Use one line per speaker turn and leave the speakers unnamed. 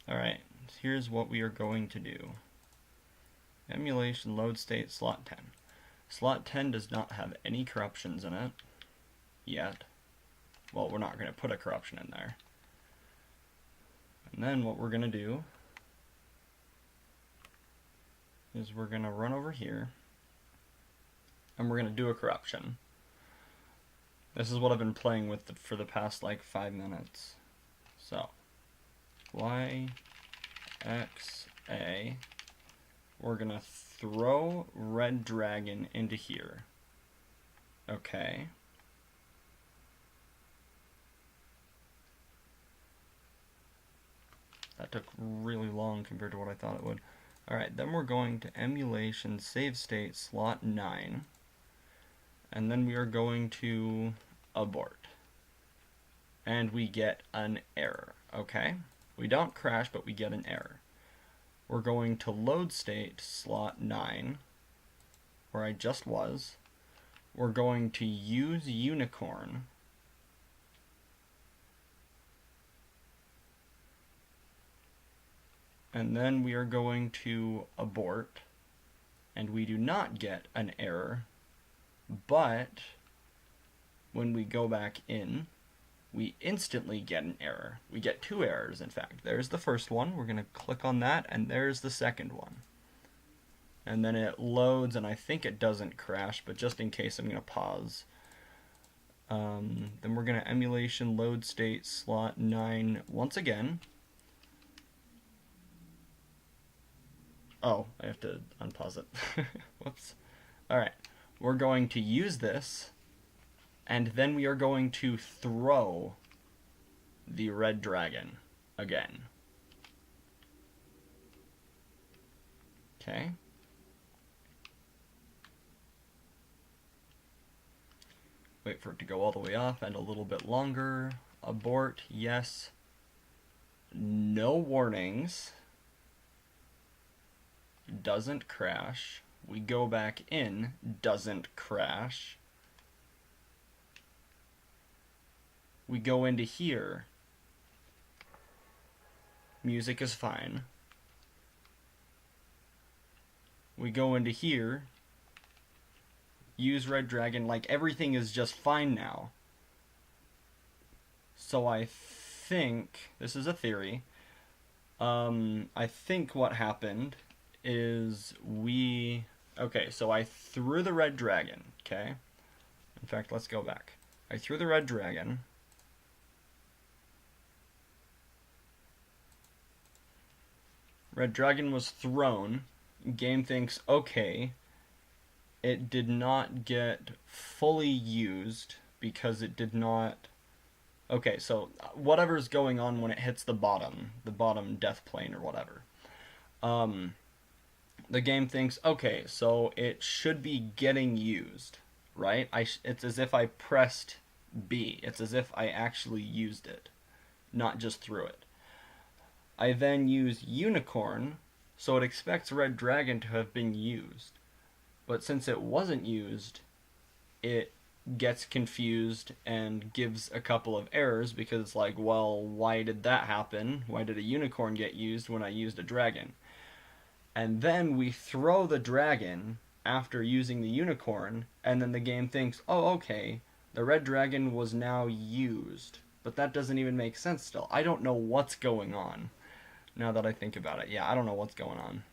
Alright, here's what we are going to do. Emulation load state slot 10. Slot 10 does not have any corruptions in it yet. Well, we're not going to put a corruption in there. And then what we're going to do is we're going to run over here and we're going to do a corruption. This is what I've been playing with for the past like 5 minutes. So, Y, X, A. We're going to throw Red Dragon into here. Okay. That took really long compared to what I thought it would. Alright, then we're going to emulation save state slot 9. And then we are going to abort. And we get an error, okay? We don't crash, but we get an error. We're going to load state slot 9, where I just was. We're going to use unicorn. And then we are going to abort, and we do not get an error, but when we go back in, we instantly get an error. We get 2 errors, in fact. There's the first one. We're going to click on that, and there's the second one. And then it loads, and I think it doesn't crash, but just in case, I'm going to pause. Then we're going to emulation load state slot 9 once again. Oh, I have to unpause it. Whoops. Alright, we're going to use this, and then we are going to throw the red dragon again. Okay. Wait for it to go all the way up and a little bit longer. Abort, yes. No warnings. Doesn't crash. We go back in, doesn't crash. We go into here. Music is fine. We go into here. Use red dragon, like everything is just fine now. So I think, this is a theory, I think what happened is okay, so I threw the red dragon, okay? In fact, let's go back. I threw the red dragon. Red dragon was thrown. Game thinks, okay, it did not get fully used because it did not... Okay, so whatever's going on when it hits the bottom death plane or whatever. The game thinks, okay, so it should be getting used, right? It's as if I pressed B. It's as if I actually used it, not just threw it. I then use unicorn, so it expects red dragon to have been used. But since it wasn't used, it gets confused and gives a couple of errors because it's like, well, why did that happen? Why did a unicorn get used when I used a dragon? And then we throw the dragon after using the unicorn, and then the game thinks, oh, okay, the red dragon was now used. But that doesn't even make sense still. I don't know what's going on now that I think about it. Yeah, I don't know what's going on.